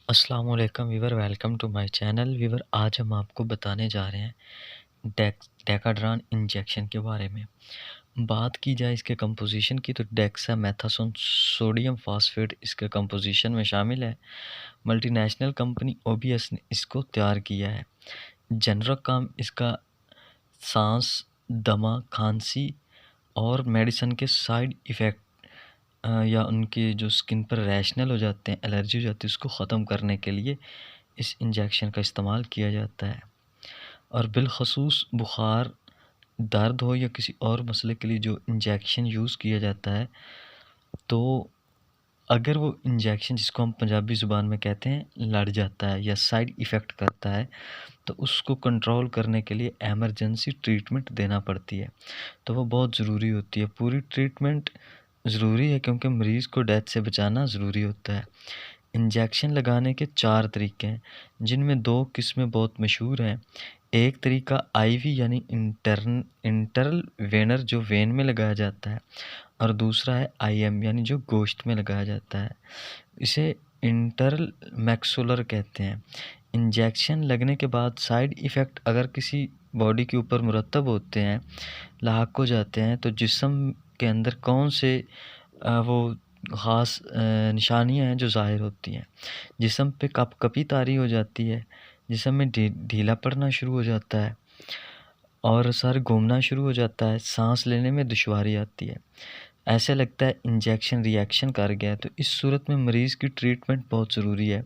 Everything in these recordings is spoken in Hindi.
अस्सलाम वालेकुम viewer, welcome to my channel viewer. आज हम आपको बताने जा रहे हैं डेकाड्रान इंजेक्शन के बारे में। बात की जाए इसके कंपोजिशन की तो डेक्सामेथासोन सोडियम फास्फेट इसके कंपोजिशन में शामिल है। मल्टीनेशनल कंपनी ओबीएस ने इसको तैयार किया है। जनरल काम इसका सांस, दमा, खांसी और मेडिसिन के साइड इफ़ेक्ट या उनके जो स्किन पर रैशनल हो जाते हैं, एलर्जी हो जाती है, उसको ख़त्म करने के लिए इस इंजेक्शन का इस्तेमाल किया जाता है। और बिलख़सूस बुखार, दर्द हो या किसी और मसले के लिए जो इंजेक्शन यूज़ किया जाता है, तो अगर वो इंजेक्शन जिसको हम पंजाबी ज़ुबान में कहते हैं लड़ जाता है या साइड इफ़ेक्ट करता है, तो उसको कंट्रोल करने के लिए एमरजेंसी ट्रीटमेंट देना पड़ती है। तो वो बहुत ज़रूरी होती है। पूरी ट्रीटमेंट ज़रूरी है क्योंकि मरीज़ को डेथ से बचाना ज़रूरी होता है। इंजेक्शन लगाने के 4 तरीके हैं, जिनमें 2 किस्में बहुत मशहूर हैं। एक तरीका आईवी यानी इंटरल वेनर जो वेन में लगाया जाता है, और दूसरा है आईएम यानी जो गोश्त में लगाया जाता है। इसे इंटरल मैक्सुलर कहते हैं। इंजेक्शन लगने के बाद साइड इफ़ेक्ट अगर किसी बॉडी के ऊपर मुरतब होते हैं, लाक हो जाते हैं, तो जिस्म के अंदर कौन से वो ख़ास निशानियाँ हैं जो ज़ाहिर होती हैं। जिस्म पे कपकपी तारी हो जाती है, जिस्म में ढीला पड़ना शुरू हो जाता है और सर घूमना शुरू हो जाता है, सांस लेने में दुश्वारी आती है। ऐसे लगता है इंजेक्शन रिएक्शन कर गया है, तो इस सूरत में मरीज़ की ट्रीटमेंट बहुत ज़रूरी है।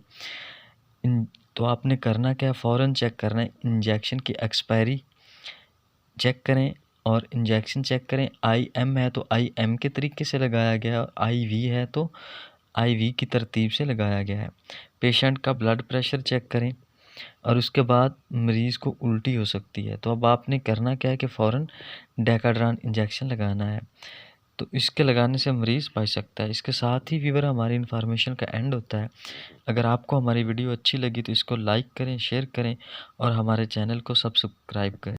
तो आपने करना क्या है, फ़ौरन चेक करना है इंजेक्शन की एक्सपायरी चेक करें और इंजेक्शन चेक करें। आईएम है तो आईएम के तरीके से लगाया गया, और आईवी है तो आईवी की तरतीब से लगाया गया है। पेशेंट का ब्लड प्रेशर चेक करें और उसके बाद मरीज़ को उल्टी हो सकती है, तो अब आपने करना क्या है कि फ़ौरन डेकाड्रान इंजेक्शन लगाना है। तो इसके लगाने से मरीज़ बच सकता है। इसके साथ ही व्यूअर हमारी इन्फॉर्मेशन का एंड होता है। अगर आपको हमारी वीडियो अच्छी लगी तो इसको लाइक करें, शेयर करें और हमारे चैनल को सब्सक्राइब करें।